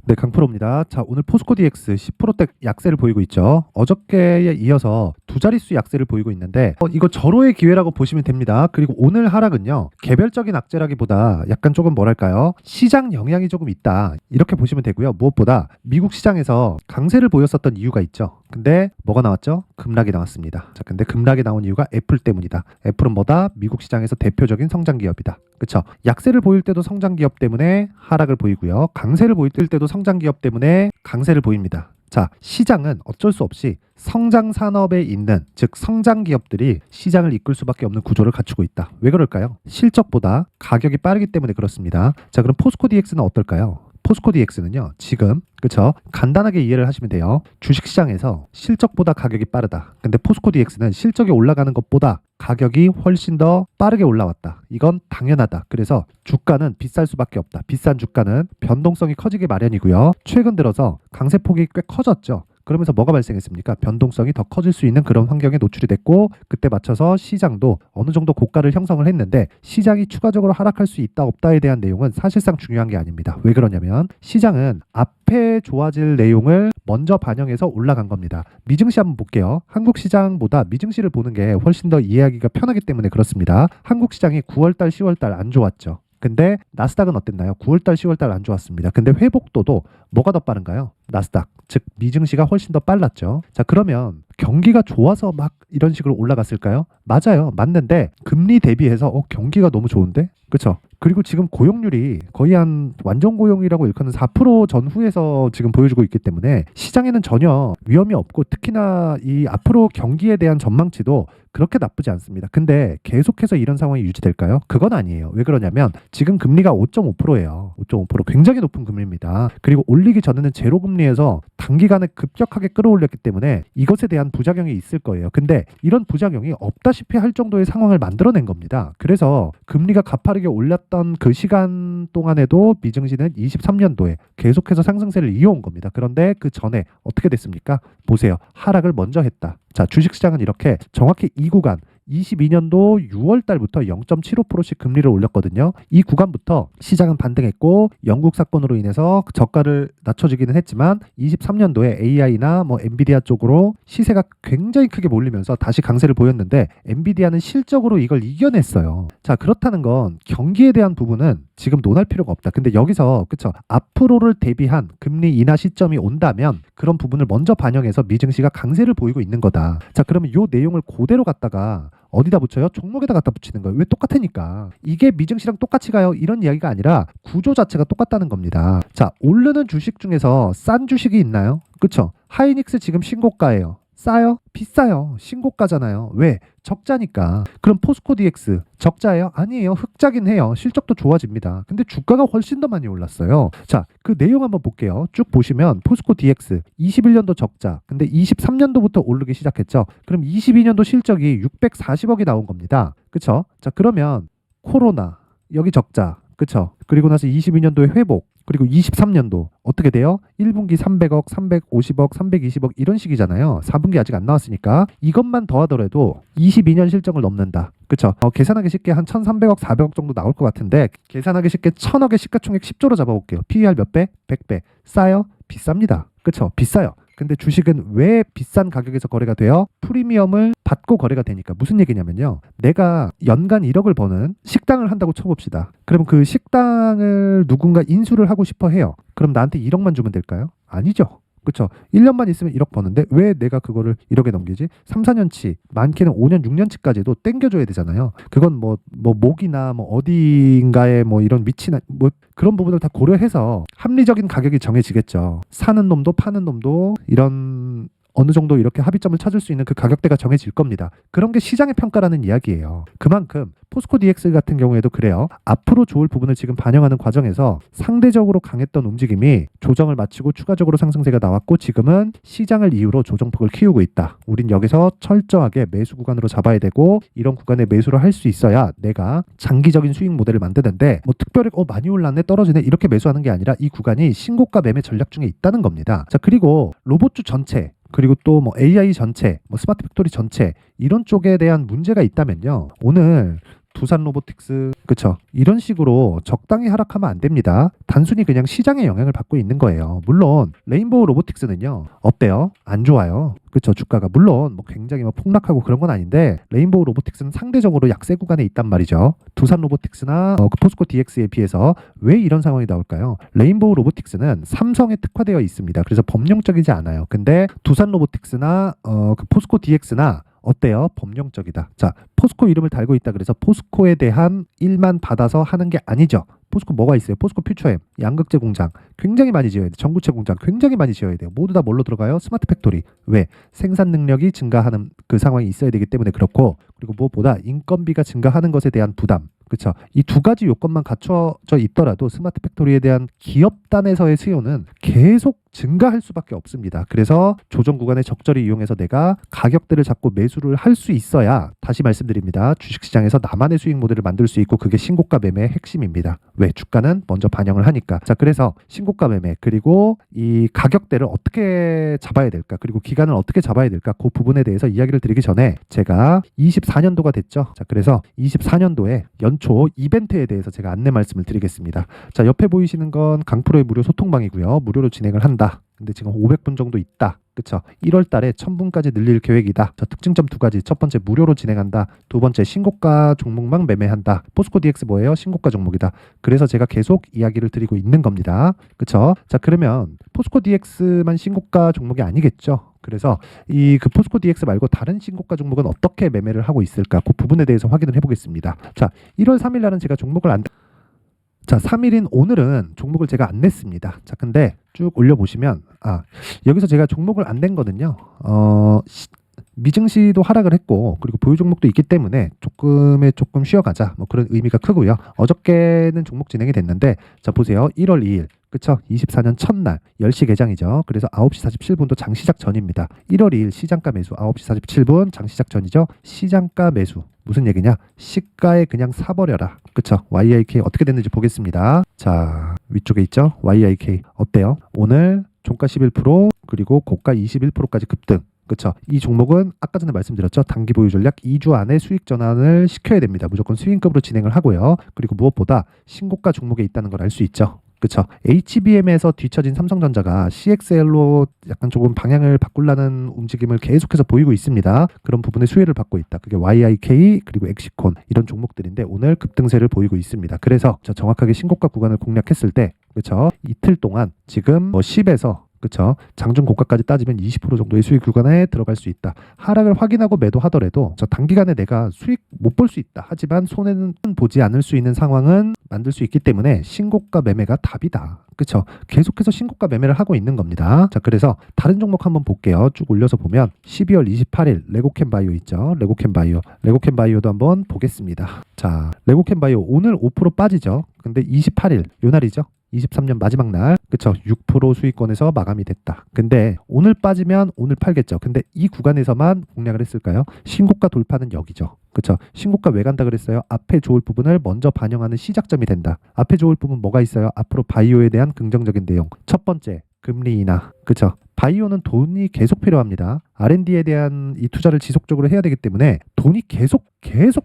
네, 강프로입니다. 자, 오늘 포스코 DX 10%대 약세를 보이고 있죠. 어저께에 이어서 두 자릿수 약세를 보이고 있는데 이거 절호의 기회라고 보시면 됩니다. 그리고 오늘 하락은요, 개별적인 악재라기보다 약간 조금 뭐랄까요, 시장 영향이 조금 있다, 이렇게 보시면 되고요. 무엇보다 미국 시장에서 강세를 보였었던 이유가 있죠. 근데 뭐가 나왔죠? 급락이 나왔습니다. 자, 근데 급락이 나온 이유가 애플 때문이다. 애플은 뭐다? 미국 시장에서 대표적인 성장 기업이다. 그쵸? 약세를 보일 때도 성장 기업 때문에 하락을 보이고요. 강세를 보일 때도 성장 기업 때문에 강세를 보입니다. 자, 시장은 어쩔 수 없이 성장 산업에 있는, 즉 성장 기업들이 시장을 이끌 수밖에 없는 구조를 갖추고 있다. 왜 그럴까요? 실적보다 가격이 빠르기 때문에 그렇습니다. 자, 그럼 포스코 DX는 어떨까요? 포스코 DX는요, 지금, 그쵸, 간단하게 이해를 하시면 돼요. 주식시장에서 실적보다 가격이 빠르다. 근데 포스코 DX는 실적이 올라가는 것보다 가격이 훨씬 더 빠르게 올라왔다. 이건 당연하다. 그래서 주가는 비쌀 수밖에 없다. 비싼 주가는 변동성이 커지기 마련이고요. 최근 들어서 강세폭이 꽤 커졌죠. 그러면서 뭐가 발생했습니까? 변동성이 더 커질 수 있는 그런 환경에 노출이 됐고, 그때 맞춰서 시장도 어느 정도 고가를 형성을 했는데, 시장이 추가적으로 하락할 수 있다 없다에 대한 내용은 사실상 중요한 게 아닙니다. 왜 그러냐면 시장은 앞에 좋아질 내용을 먼저 반영해서 올라간 겁니다. 미증시 한번 볼게요. 한국 시장보다 미증시를 보는 게 훨씬 더 이해하기가 편하기 때문에 그렇습니다. 한국 시장이 9월달 10월달 안 좋았죠. 근데 나스닥은 어땠나요? 9월달 10월달 안 좋았습니다. 근데 회복도도 뭐가 더 빠른가요? 나스닥, 즉 미증시가 훨씬 더 빨랐죠. 자, 그러면 경기가 좋아서 막 이런 식으로 올라갔을까요? 맞아요. 맞는데 금리 대비해서 경기가 너무 좋은데? 그쵸? 그리고 지금 고용률이 거의 한 완전 고용이라고 일컫는 4% 전후에서 지금 보여주고 있기 때문에 시장에는 전혀 위험이 없고, 특히나 이 앞으로 경기에 대한 전망치도 그렇게 나쁘지 않습니다. 근데 계속해서 이런 상황이 유지될까요? 그건 아니에요. 왜 그러냐면 지금 금리가 5.5%예요. 5.5%, 굉장히 높은 금리입니다. 그리고 올리기 전에는 제로 금리에서 단기간에 급격하게 끌어올렸기 때문에 이것에 대한 부작용이 있을 거예요. 근데 이런 부작용이 없다시피 할 정도의 상황을 만들어낸 겁니다. 그래서 금리가 가파르게 올랐던 그 시간 동안에도 미증시는 23년도에 계속해서 상승세를 이어온 겁니다. 그런데 그 전에 어떻게 됐습니까? 보세요. 하락을 먼저 했다. 자, 주식시장은 이렇게 정확히 이 구간, 22년도 6월 달부터 0.75%씩 금리를 올렸거든요. 이 구간부터 시장은 반등했고, 영국 사건으로 인해서 저가를 낮춰주기는 했지만 23년도에 AI나 엔비디아 쪽으로 시세가 굉장히 크게 몰리면서 다시 강세를 보였는데, 엔비디아는 실적으로 이걸 이겨냈어요. 자, 그렇다는 건 경기에 대한 부분은 지금 논할 필요가 없다. 근데 여기서, 그쵸, 앞으로를 대비한 금리 인하 시점이 온다면 그런 부분을 먼저 반영해서 미증시가 강세를 보이고 있는 거다. 자, 그러면 이 내용을 그대로 갖다가 어디다 붙여요? 종목에다 갖다 붙이는 거예요. 왜? 똑같으니까. 이게 미증시랑 똑같이 가요, 이런 이야기가 아니라 구조 자체가 똑같다는 겁니다. 자, 오르는 주식 중에서 싼 주식이 있나요? 그쵸? 하이닉스 지금 신고가예요. 싸요? 비싸요. 신고가잖아요. 왜? 적자니까. 그럼 포스코 DX 적자예요? 아니에요. 흑자긴 해요. 실적도 좋아집니다. 근데 주가가 훨씬 더 많이 올랐어요. 자, 그 내용 한번 볼게요. 쭉 보시면 포스코 DX 21년도 적자, 근데 23년도부터 오르기 시작했죠. 그럼 22년도 실적이 640억이 나온 겁니다. 그쵸? 자, 그러면 코로나, 여기 적자, 그쵸? 그리고 나서 22년도에 회복, 그리고 23년도 어떻게 돼요? 1분기 300억, 350억, 320억 이런 식이잖아요. 4분기 아직 안 나왔으니까 이것만 더하더라도 22년 실적을 넘는다. 그쵸? 계산하기 쉽게 한 1300억, 400억 정도 나올 것 같은데, 계산하기 쉽게 1000억의 시가총액 10조로 잡아볼게요. PER 몇 배? 100배. 싸요? 비쌉니다. 그쵸? 비싸요. 근데 주식은 왜 비싼 가격에서 거래가 돼요? 프리미엄을 받고 거래가 되니까. 무슨 얘기냐면요, 내가 연간 1억을 버는 식당을 한다고 쳐봅시다. 그럼 그 식당을 누군가 인수를 하고 싶어 해요. 그럼 나한테 1억만 주면 될까요? 아니죠. 그쵸? 1년만 있으면 1억 버는데 왜 내가 그거를 1억에 넘기지? 3, 4년치, 많게는 5년, 6년치까지도 땡겨줘야 되잖아요. 그건 목이나 어딘가에 이런 위치나 그런 부분을 다 고려해서 합리적인 가격이 정해지겠죠. 사는 놈도 파는 놈도 이런 어느 정도 이렇게 합의점을 찾을 수 있는 그 가격대가 정해질 겁니다. 그런 게 시장의 평가라는 이야기예요. 그만큼 포스코 DX 같은 경우에도 그래요. 앞으로 좋을 부분을 지금 반영하는 과정에서 상대적으로 강했던 움직임이 조정을 마치고 추가적으로 상승세가 나왔고, 지금은 시장을 이유로 조정폭을 키우고 있다. 우린 여기서 철저하게 매수 구간으로 잡아야 되고, 이런 구간에 매수를 할 수 있어야 내가 장기적인 수익 모델을 만드는데, 특별히 많이 올랐네, 떨어지네, 이렇게 매수하는 게 아니라 이 구간이 신고가 매매 전략 중에 있다는 겁니다. 자, 그리고 로봇주 전체, 그리고 또 AI 전체, 스마트 팩토리 전체, 이런 쪽에 대한 문제가 있다면요, 오늘 두산 로보틱스, 그쵸? 이런 식으로 적당히 하락하면 안 됩니다. 단순히 그냥 시장의 영향을 받고 있는 거예요. 물론 레인보우 로보틱스는요, 어때요? 안 좋아요. 그쵸? 주가가 물론 뭐 굉장히 뭐 폭락하고 그런 건 아닌데, 레인보우 로보틱스는 상대적으로 약세 구간에 있단 말이죠. 두산 로보틱스나 그 포스코 DX에 비해서. 왜 이런 상황이 나올까요? 레인보우 로보틱스는 삼성에 특화되어 있습니다. 그래서 범용적이지 않아요. 근데 두산 로보틱스나 그 포스코 DX나 어때요? 범용적이다. 자, 포스코 이름을 달고 있다 그래서 포스코에 대한 일만 받아서 하는 게 아니죠. 포스코 뭐가 있어요? 포스코 퓨처엠, 양극재 공장 굉장히 많이 지어야 돼. 전구체 공장 굉장히 많이 지어야 돼요. 모두 다 뭘로 들어가요? 스마트 팩토리. 왜? 생산 능력이 증가하는 그 상황이 있어야 되기 때문에 그렇고, 그리고 무엇보다 인건비가 증가하는 것에 대한 부담. 그렇죠. 이 두 가지 요건만 갖춰져 있더라도 스마트 팩토리에 대한 기업단에서의 수요는 계속 증가할 수밖에 없습니다. 그래서 조정 구간에 적절히 이용해서 내가 가격대를 잡고 매수를 할 수 있어야, 다시 말씀드립니다, 주식시장에서 나만의 수익 모델을 만들 수 있고, 그게 신고가 매매의 핵심입니다. 왜? 주가는 먼저 반영을 하니까. 자, 그래서 신고가 매매, 그리고 이 가격대를 어떻게 잡아야 될까, 그리고 기간을 어떻게 잡아야 될까, 그 부분에 대해서 이야기를 드리기 전에 제가 24년도가 됐죠. 자, 그래서 24년도에 연초 이벤트에 대해서 제가 안내 말씀을 드리겠습니다. 자, 옆에 보이시는 건 강프로의 무료 소통방이고요. 무료로 진행을 한다. 근데 지금 500분 정도 있다. 그쵸? 1월 달에 1000분까지 늘릴 계획이다. 자, 특징점 두 가지. 첫 번째, 무료로 진행한다. 두 번째, 신고가 종목만 매매한다. 포스코 DX 뭐예요? 신고가 종목이다. 그래서 제가 계속 이야기를 드리고 있는 겁니다. 그쵸? 자, 그러면 포스코 DX만 신고가 종목이 아니겠죠? 그래서 이 그 포스코 DX 말고 다른 신고가 종목은 어떻게 매매를 하고 있을까? 그 부분에 대해서 확인을 해보겠습니다. 자, 1월 3일 날은 제가 종목을 자, 3일인 오늘은 종목을 제가 안 냈습니다. 자, 근데 쭉 올려보시면, 여기서 제가 종목을 안 낸 거는요, 미증시도 하락을 했고, 그리고 보유 종목도 있기 때문에 조금 쉬어가자, 뭐 그런 의미가 크고요. 어저께는 종목 진행이 됐는데, 자, 보세요. 1월 2일. 그쵸? 24년 첫날 10시 개장이죠. 그래서 9시 47분도 장시작 전입니다. 1월 2일 시장가 매수 9시 47분 장시작 전이죠. 시장가 매수. 무슨 얘기냐? 시가에 그냥 사버려라. 그쵸? YIK 어떻게 됐는지 보겠습니다. 자, 위쪽에 있죠? YIK 어때요? 오늘 종가 11% 그리고 고가 21%까지 급등. 그렇죠. 이 종목은 아까 전에 말씀드렸죠. 단기 보유 전략 2주 안에 수익 전환을 시켜야 됩니다. 무조건 스윙급으로 진행을 하고요. 그리고 무엇보다 신고가 종목에 있다는 걸 알 수 있죠. 그렇죠. HBM에서 뒤처진 삼성전자가 CXL로 약간 조금 방향을 바꾸려는 움직임을 계속해서 보이고 있습니다. 그런 부분에 수혜를 받고 있다. 그게 YIK 그리고 엑시콘 이런 종목들인데 오늘 급등세를 보이고 있습니다. 그래서 정확하게 신고가 구간을 공략했을 때, 그렇죠. 이틀 동안 지금 10에서 그렇죠. 장중 고가까지 따지면 20% 정도의 수익 구간에 들어갈 수 있다. 하락을 확인하고 매도하더라도 단기간에 내가 수익 못 볼 수 있다. 하지만 손해는 보지 않을 수 있는 상황은 만들 수 있기 때문에 신고가 매매가 답이다. 그렇죠. 계속해서 신고가 매매를 하고 있는 겁니다. 자, 그래서 다른 종목 한번 볼게요. 쭉 올려서 보면 12월 28일 레고캠바이오 있죠. 레고캠바이오도 한번 보겠습니다. 자, 레고캠바이오 오늘 5% 빠지죠. 근데 28일 요 날이죠. 23년 마지막 날, 그쵸? 6% 수익권에서 마감이 됐다. 근데 오늘 빠지면 오늘 팔겠죠. 근데 이 구간에서만 공략을 했을까요? 신고가 돌파는 여기죠. 그쵸? 신고가 왜 간다 그랬어요? 앞에 좋을 부분을 먼저 반영하는 시작점이 된다. 앞에 좋을 부분 뭐가 있어요? 앞으로 바이오에 대한 긍정적인 내용. 첫 번째, 금리 인하. 그쵸? 바이오는 돈이 계속 필요합니다. R&D에 대한 이 투자를 지속적으로 해야 되기 때문에 돈이 계속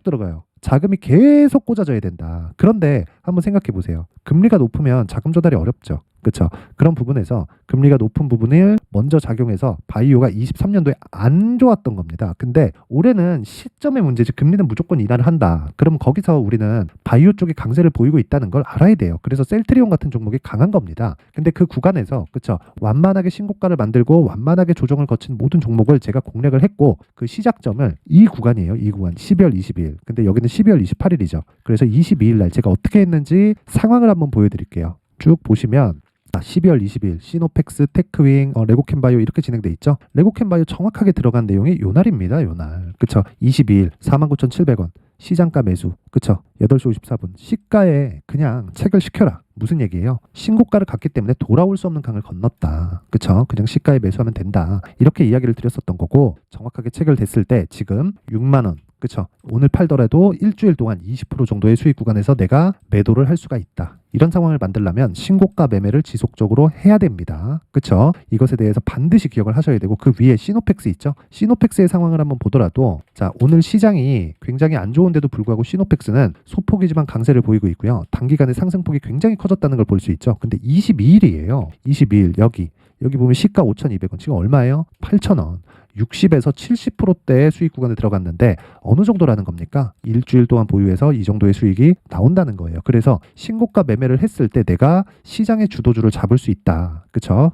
들어가요. 자금이 계속 꽂아져야 된다. 그런데 한번 생각해 보세요. 금리가 높으면 자금 조달이 어렵죠. 그렇죠? 그런 부분에서 금리가 높은 부분을 먼저 작용해서 바이오가 23년도에 안 좋았던 겁니다. 근데 올해는 시점의 문제지 금리는 무조건 인하를 한다. 그럼 거기서 우리는 바이오 쪽에 강세를 보이고 있다는 걸 알아야 돼요. 그래서 셀트리온 같은 종목이 강한 겁니다. 근데 그 구간에서 그렇죠? 완만하게 신고가를 만들고 완만하게 조정을 거친 모든 종목을 제가 공략을 했고 그 시작점을 이 구간이에요. 이 구간 12월 22일. 근데 여기는 12월 28일이죠. 그래서 22일 날 제가 어떻게 했는지 상황을 한번 보여드릴게요. 쭉 보시면 12월 20일 시노펙스, 테크윙, 레고캠바이오 이렇게 진행돼 있죠. 레고캠바이오 정확하게 들어간 내용이 요 날입니다. 요 날. 그쵸? 22일 49,700원. 시장가 매수. 그쵸? 8시 54분. 시가에 그냥 책을 시켜라. 무슨 얘기예요? 신고가를 갔기 때문에 돌아올 수 없는 강을 건넜다. 그쵸? 그냥 시가에 매수하면 된다. 이렇게 이야기를 드렸었던 거고 정확하게 체결됐을 때 지금 6만 원. 그쵸? 오늘 팔더라도 일주일 동안 20% 정도의 수익 구간에서 내가 매도를 할 수가 있다. 이런 상황을 만들려면 신고가 매매를 지속적으로 해야 됩니다. 그쵸? 이것에 대해서 반드시 기억을 하셔야 되고, 그 위에 시노펙스 있죠? 시노펙스의 상황을 한번 보더라도, 자, 오늘 시장이 굉장히 안 좋은데도 불구하고 시노펙스는 소폭이지만 강세를 보이고 있고요. 단기간에 상승폭이 굉장히 커졌다는 걸 볼 수 있죠. 근데 22일이에요. 22일 여기 보면 시가 5,200원, 지금 얼마예요? 8,000원. 60에서 70%대의 수익 구간에 들어갔는데 어느 정도라는 겁니까? 일주일 동안 보유해서 이 정도의 수익이 나온다는 거예요. 그래서 신고가 매매를 했을 때 내가 시장의 주도주를 잡을 수 있다. 그쵸?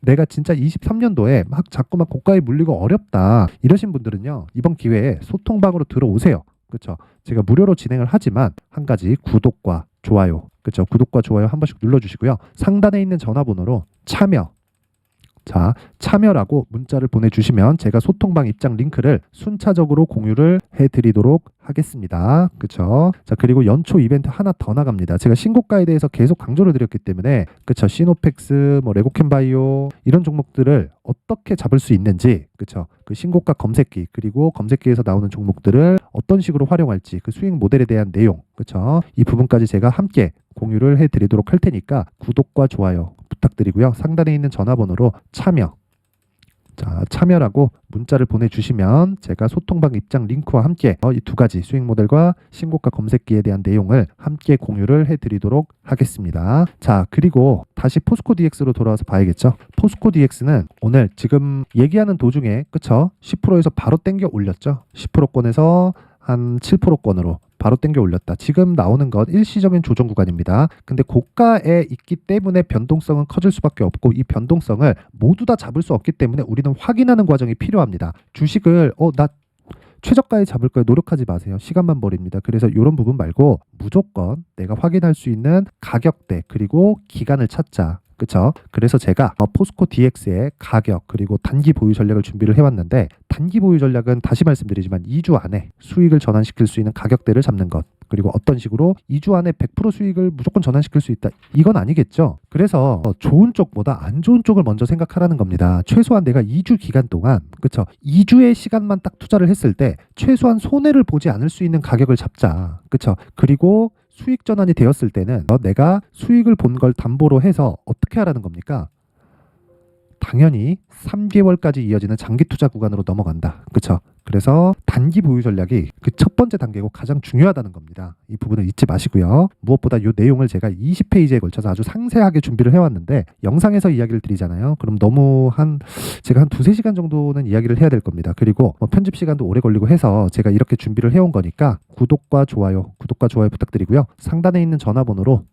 내가 진짜 23년도에 자꾸 고가에 물리고 어렵다. 이러신 분들은요, 이번 기회에 소통방으로 들어오세요. 그쵸? 제가 무료로 진행을 하지만 한 가지 구독과 좋아요. 그쵸? 구독과 좋아요 한 번씩 눌러주시고요. 상단에 있는 전화번호로 참여라고 문자를 보내주시면 제가 소통방 입장 링크를 순차적으로 공유를 해드리도록 하겠습니다. 그쵸? 자, 그리고 연초 이벤트 하나 더 나갑니다. 제가 신고가에 대해서 계속 강조를 드렸기 때문에, 그쵸? 시노펙스, 레고캠바이오 이런 종목들을 어떻게 잡을 수 있는지, 그쵸? 그 신고가 검색기, 그리고 검색기에서 나오는 종목들을 어떤 식으로 활용할지, 그 수익 모델에 대한 내용, 그쵸? 이 부분까지 제가 함께 공유를 해드리도록 할 테니까 구독과 좋아요 부탁드리고요. 상단에 있는 전화번호로 참여라고 문자를 보내주시면 제가 소통방 입장 링크와 함께 이 두 가지 수익 모델과 신고가 검색기에 대한 내용을 함께 공유를 해드리도록 하겠습니다. 자, 그리고 다시 포스코 DX로 돌아와서 봐야겠죠. 포스코 DX는 오늘 지금 얘기하는 도중에, 그쵸? 10%에서 바로 땡겨 올렸죠. 10%권에서 한 7%권으로 바로 땡겨 올렸다. 지금 나오는 것 일시적인 조정 구간입니다. 근데 고가에 있기 때문에 변동성은 커질 수밖에 없고, 이 변동성을 모두 다 잡을 수 없기 때문에 우리는 확인하는 과정이 필요합니다. 주식을 나 최저가에 잡을 거에 노력하지 마세요. 시간만 버립니다. 그래서 이런 부분 말고 무조건 내가 확인할 수 있는 가격대 그리고 기간을 찾자. 그쵸? 그래서 제가 포스코 DX의 가격 그리고 단기 보유 전략을 준비를 해왔는데, 단기 보유 전략은 다시 말씀드리지만 2주 안에 수익을 전환시킬 수 있는 가격대를 잡는 것, 그리고 어떤 식으로 2주 안에 100% 수익을 무조건 전환시킬 수 있다, 이건 아니겠죠. 그래서 좋은 쪽보다 안 좋은 쪽을 먼저 생각하라는 겁니다. 최소한 내가 2주 기간 동안, 그쵸? 2주의 시간만 딱 투자를 했을 때 최소한 손해를 보지 않을 수 있는 가격을 잡자. 그쵸? 그리고 수익 전환이 되었을 때는 내가 수익을 본 걸 담보로 해서 어떻게 하라는 겁니까? 당연히 3개월까지 이어지는 장기 투자 구간으로 넘어간다. 그쵸? 그래서 단기 보유 전략이 그 첫 번째 단계고 가장 중요하다는 겁니다. 이 부분을 잊지 마시고요. 무엇보다 이 내용을 제가 20페이지에 걸쳐서 아주 상세하게 준비를 해왔는데, 영상에서 이야기를 드리잖아요. 그럼 너무 제가 한 2-3시간 정도는 이야기를 해야 될 겁니다. 그리고 편집 시간도 오래 걸리고 해서 제가 이렇게 준비를 해온 거니까 구독과 좋아요 부탁드리고요. 상단에 있는 전화번호로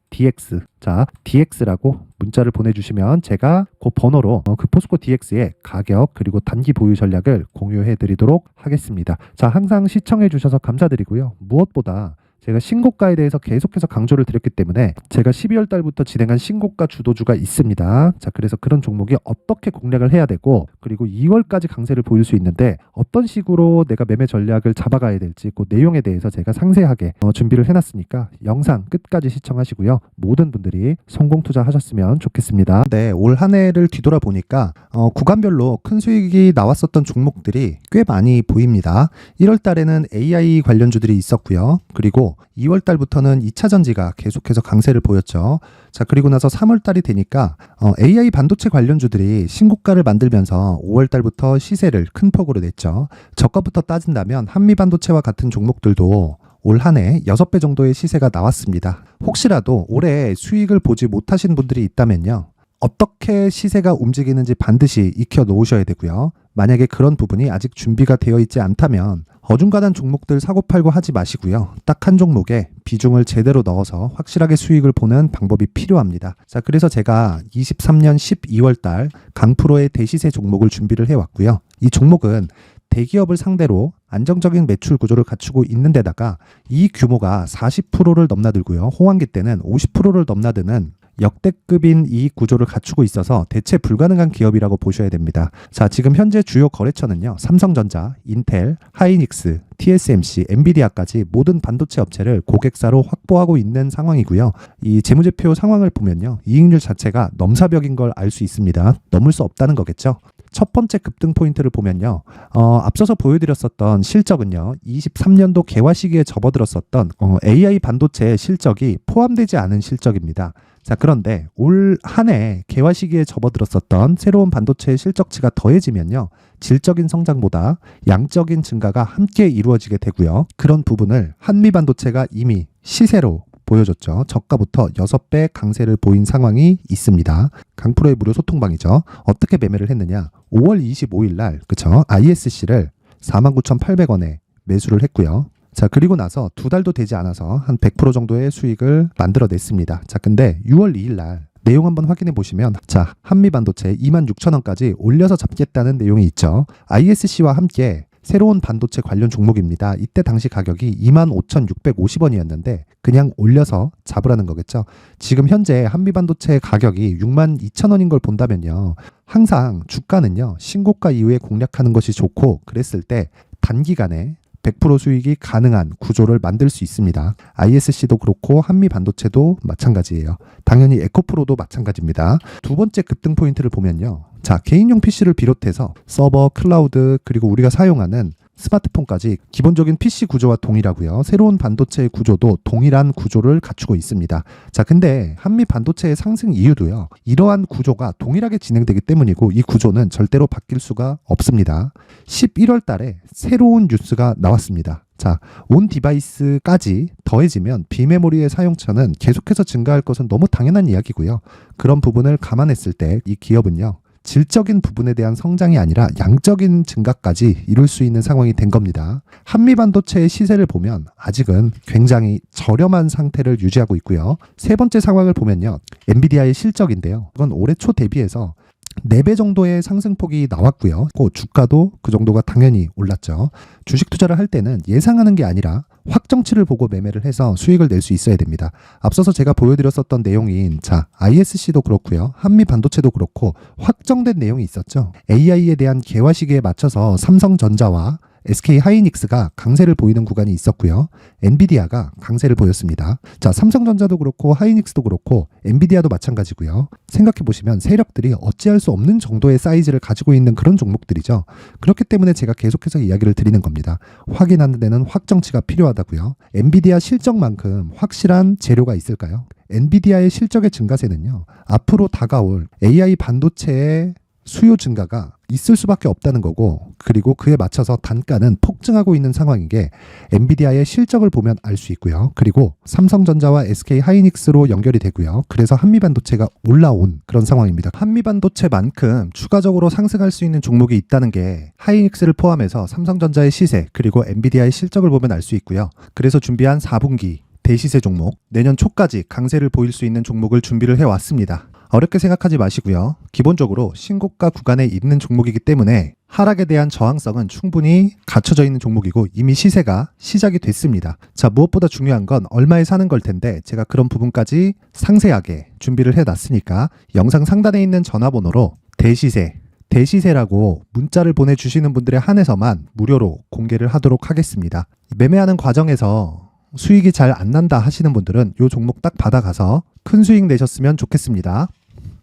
DX라고 문자를 보내주시면 제가 그 번호로 그 포스코 DX의 가격 그리고 단기 보유 전략을 공유해 드리도록 하겠습니다. 자, 항상 시청해 주셔서 감사드리고요. 무엇보다 제가 신고가에 대해서 계속해서 강조를 드렸기 때문에 제가 12월 달부터 진행한 신고가 주도주가 있습니다. 자, 그래서 그런 종목이 어떻게 공략을 해야 되고, 그리고 2월까지 강세를 보일 수 있는데 어떤 식으로 내가 매매 전략을 잡아가야 될지 그 내용에 대해서 제가 상세하게 준비를 해놨으니까 영상 끝까지 시청하시고요. 모든 분들이 성공 투자하셨으면 좋겠습니다. 네, 올 한 해를 뒤돌아보니까 구간별로 큰 수익이 나왔었던 종목들이 꽤 많이 보입니다. 1월 달에는 AI 관련주들이 있었고요. 그리고 2월 달부터는 2차 전지가 계속해서 강세를 보였죠. 자, 그리고 나서 3월 달이 되니까 AI 반도체 관련주들이 신고가를 만들면서 5월 달부터 시세를 큰 폭으로 냈죠. 저가부터 따진다면 한미 반도체와 같은 종목들도 올 한 해 6배 정도의 시세가 나왔습니다. 혹시라도 올해 수익을 보지 못하신 분들이 있다면요, 어떻게 시세가 움직이는지 반드시 익혀 놓으셔야 되고요. 만약에 그런 부분이 아직 준비가 되어 있지 않다면 어중간한 종목들 사고팔고 하지 마시고요. 딱 한 종목에 비중을 제대로 넣어서 확실하게 수익을 보는 방법이 필요합니다. 자, 그래서 제가 23년 12월 달 강프로의 대시세 종목을 준비를 해왔고요. 이 종목은 대기업을 상대로 안정적인 매출 구조를 갖추고 있는 데다가 이 규모가 40%를 넘나들고요. 호황기 때는 50%를 넘나드는 역대급인 이익 구조를 갖추고 있어서 대체 불가능한 기업이라고 보셔야 됩니다. 자, 지금 현재 주요 거래처는요, 삼성전자, 인텔, 하이닉스, TSMC, 엔비디아까지 모든 반도체 업체를 고객사로 확보하고 있는 상황이고요. 이 재무제표 상황을 보면요, 이익률 자체가 넘사벽인 걸 알 수 있습니다. 넘을 수 없다는 거겠죠. 첫 번째 급등 포인트를 보면요. 앞서서 보여드렸었던 실적은요. 23년도 개화 시기에 접어들었었던 AI 반도체의 실적이 포함되지 않은 실적입니다. 자, 그런데 올 한 해 개화 시기에 접어들었었던 새로운 반도체의 실적치가 더해지면요. 질적인 성장보다 양적인 증가가 함께 이루어지게 되고요. 그런 부분을 한미반도체가 이미 시세로 보여줬죠. 저가부터 6배 강세를 보인 상황이 있습니다. 강프로의 무료 소통방이죠. 어떻게 매매를 했느냐. 5월 25일 날 그쵸? ISC를 49,800원에 매수를 했고요. 자, 그리고 나서 2달도 되지 않아서 한 100% 정도의 수익을 만들어냈습니다. 자, 근데 6월 2일 날 내용 한번 확인해 보시면 자, 한미반도체 26,000원까지 올려서 잡겠다는 내용이 있죠. ISC와 함께 새로운 반도체 관련 종목입니다. 이때 당시 가격이 25,650원이었는데 그냥 올려서 잡으라는 거겠죠. 지금 현재 한미반도체 가격이 62,000원인 걸 본다면요. 항상 주가는요. 신고가 이후에 공략하는 것이 좋고 그랬을 때 단기간에 100% 수익이 가능한 구조를 만들 수 있습니다. ISC도 그렇고 한미반도체도 마찬가지예요. 당연히 에코프로도 마찬가지입니다. 두 번째 급등 포인트를 보면요. 자, 개인용 PC를 비롯해서 서버, 클라우드, 그리고 우리가 사용하는 스마트폰까지 기본적인 PC 구조와 동일하고요. 새로운 반도체의 구조도 동일한 구조를 갖추고 있습니다. 자, 근데 한미 반도체의 상승 이유도요. 이러한 구조가 동일하게 진행되기 때문이고 이 구조는 절대로 바뀔 수가 없습니다. 11월 달에 새로운 뉴스가 나왔습니다. 자, 온 디바이스까지 더해지면 비메모리의 사용처는 계속해서 증가할 것은 너무 당연한 이야기고요. 그런 부분을 감안했을 때 이 기업은요. 질적인 부분에 대한 성장이 아니라 양적인 증가까지 이룰 수 있는 상황이 된 겁니다. 한미반도체의 시세를 보면 아직은 굉장히 저렴한 상태를 유지하고 있고요. 세 번째 상황을 보면요. 엔비디아의 실적인데요. 이건 올해 초 대비해서 4배 정도의 상승폭이 나왔고요. 그 주가도 그 정도가 당연히 올랐죠. 주식 투자를 할 때는 예상하는 게 아니라 확정치를 보고 매매를 해서 수익을 낼 수 있어야 됩니다. 앞서서 제가 보여드렸었던 내용인 자, ISC도 그렇고요. 한미반도체도 그렇고 확정된 내용이 있었죠. AI에 대한 개화 시기에 맞춰서 삼성전자와 SK 하이닉스가 강세를 보이는 구간이 있었고요. 엔비디아가 강세를 보였습니다. 자, 삼성전자도 그렇고 하이닉스도 그렇고 엔비디아도 마찬가지고요. 생각해 보시면 세력들이 어찌할 수 없는 정도의 사이즈를 가지고 있는 그런 종목들이죠. 그렇기 때문에 제가 계속해서 이야기를 드리는 겁니다. 확인하는 데는 확정치가 필요하다고요. 엔비디아 실적만큼 확실한 재료가 있을까요? 엔비디아의 실적의 증가세는요. 앞으로 다가올 AI 반도체의 수요 증가가 있을 수밖에 없다는 거고 그리고 그에 맞춰서 단가는 폭증하고 있는 상황인 게 엔비디아의 실적을 보면 알 수 있고요. 그리고 삼성전자와 SK 하이닉스로 연결이 되고요. 그래서 한미반도체가 올라온 그런 상황입니다. 한미반도체만큼 추가적으로 상승할 수 있는 종목이 있다는 게 하이닉스를 포함해서 삼성전자의 시세 그리고 엔비디아의 실적을 보면 알 수 있고요. 그래서 준비한 4분기 대시세 종목 내년 초까지 강세를 보일 수 있는 종목을 준비를 해왔습니다. 어렵게 생각하지 마시고요. 기본적으로 신고가 구간에 있는 종목이기 때문에 하락에 대한 저항성은 충분히 갖춰져 있는 종목이고 이미 시세가 시작이 됐습니다. 자, 무엇보다 중요한 건 얼마에 사는 걸 텐데 제가 그런 부분까지 상세하게 준비를 해놨으니까 영상 상단에 있는 전화번호로 대시세라고 문자를 보내주시는 분들에 한해서만 무료로 공개를 하도록 하겠습니다. 매매하는 과정에서 수익이 잘 안 난다 하시는 분들은 이 종목 딱 받아가서 큰 수익 내셨으면 좋겠습니다.